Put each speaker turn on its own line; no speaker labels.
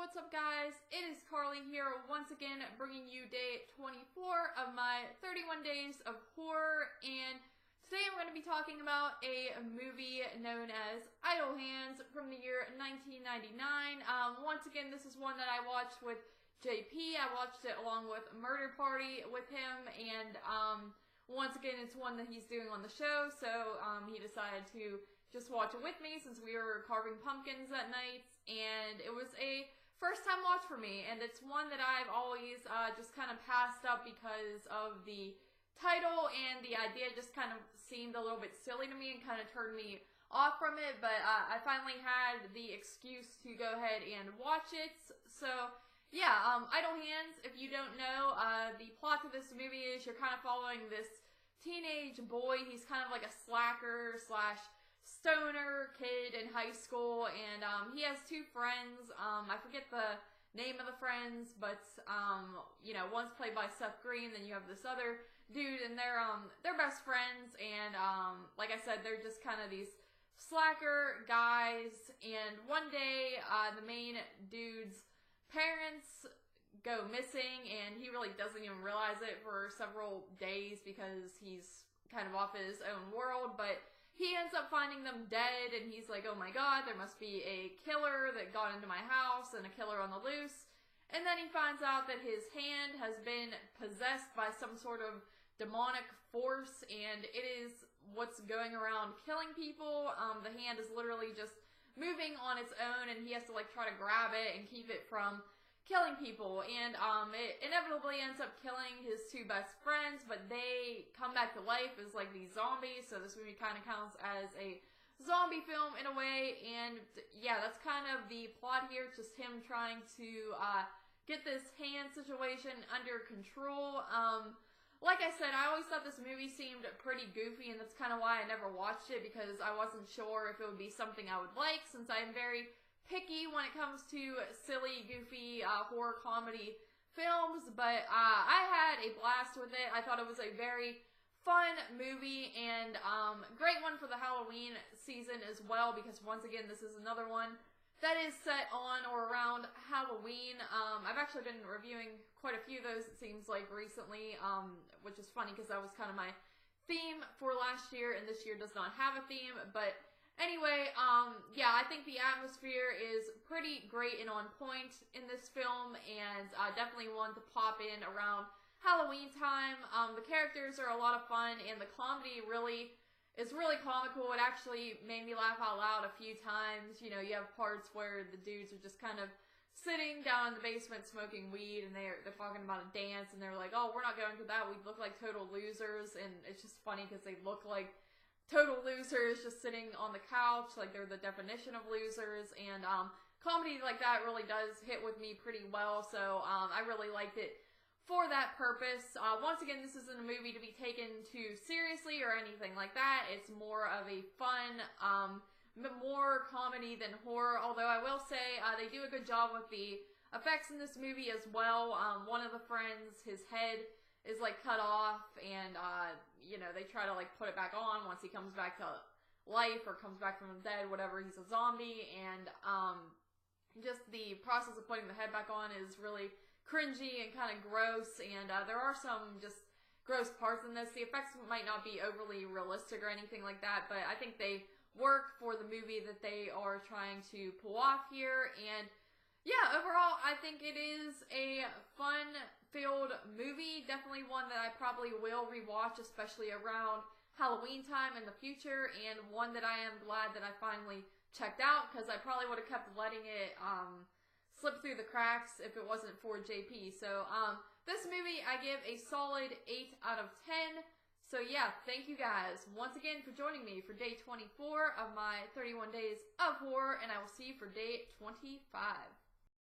what's up guys? It is Carly here once again bringing you day 24 of my 31 days of horror, and today I'm going to be talking about a movie known as Idle Hands from the year 1999. Once again, this is one that I watched with JP. I watched it along with Murder Party with him, and once again it's one that he's doing on the show, so he decided to just watch it with me since we were carving pumpkins that night, and it was a first time watch for me, and it's one that I've always just kind of passed up because of the title, and the idea just kind of seemed a little bit silly to me and kind of turned me off from it, but I finally had the excuse to go ahead and watch it. So yeah, Idle Hands, if you don't know, the plot to this movie is you're kind of following this teenage boy. He's kind of like a slacker slash stoner kid in high school, and he has two friends. I forget the name of the friends, but you know, one's played by Seth Green, then you have this other dude, and they're best friends, and like I said, they're just kind of these slacker guys, and one day the main dude's parents go missing, and he really doesn't even realize it for several days because he's kind of off his own world, but he ends up finding them dead, and he's like, oh my god, there must be a killer that got into my house and a killer on the loose. And then he finds out that his hand has been possessed by some sort of demonic force, and it is what's going around killing people. The hand is literally just moving on its own, and he has to like try to grab it and keep it from killing people, and it inevitably ends up killing his two best friends, but they come back to life as like these zombies, so this movie kind of counts as a zombie film in a way, and yeah, that's kind of the plot here, just him trying to get this hand situation under control. Like I said, I always thought this movie seemed pretty goofy, and that's kind of why I never watched it, because I wasn't sure if it would be something I would like, since I am very picky when it comes to silly, goofy, horror comedy films, but I had a blast with it. I thought it was a very fun movie, and great one for the Halloween season as well, because once again, this is another one that is set on or around Halloween. I've actually been reviewing quite a few of those, it seems like, recently, which is funny because that was kind of my theme for last year, and this year does not have a theme, but anyway, yeah, I think the atmosphere is pretty great and on point in this film, and definitely one to pop in around Halloween time. The characters are a lot of fun, and the comedy is really comical. It actually made me laugh out loud a few times. You know, you have parts where the dudes are just kind of sitting down in the basement smoking weed, and they're talking about a dance, and they're like, oh, we're not going to that, we look like total losers, and it's just funny because they look like total losers just sitting on the couch, like they're the definition of losers, and comedy like that really does hit with me pretty well, so I really liked it for that purpose. Once again, this isn't a movie to be taken too seriously or anything like that. It's more of a fun, more comedy than horror, although I will say they do a good job with the effects in this movie as well. One of the friends, his head is like cut off, and you know, they try to like put it back on once he comes back to life or comes back from the dead, whatever, he's a zombie, and just the process of putting the head back on is really cringy and kind of gross, and there are some just gross parts in this. The effects might not be overly realistic or anything like that, but I think they work for the movie that they are trying to pull off here, and yeah, overall, I think it is a fun-filled movie. Definitely one that I probably will rewatch, especially around Halloween time in the future, and one that I am glad that I finally checked out, because I probably would have kept letting it slip through the cracks if it wasn't for JP. So, this movie I give a solid 8 out of 10. So yeah, thank you guys once again for joining me for day 24 of my 31 days of horror, and I will see you for day 25.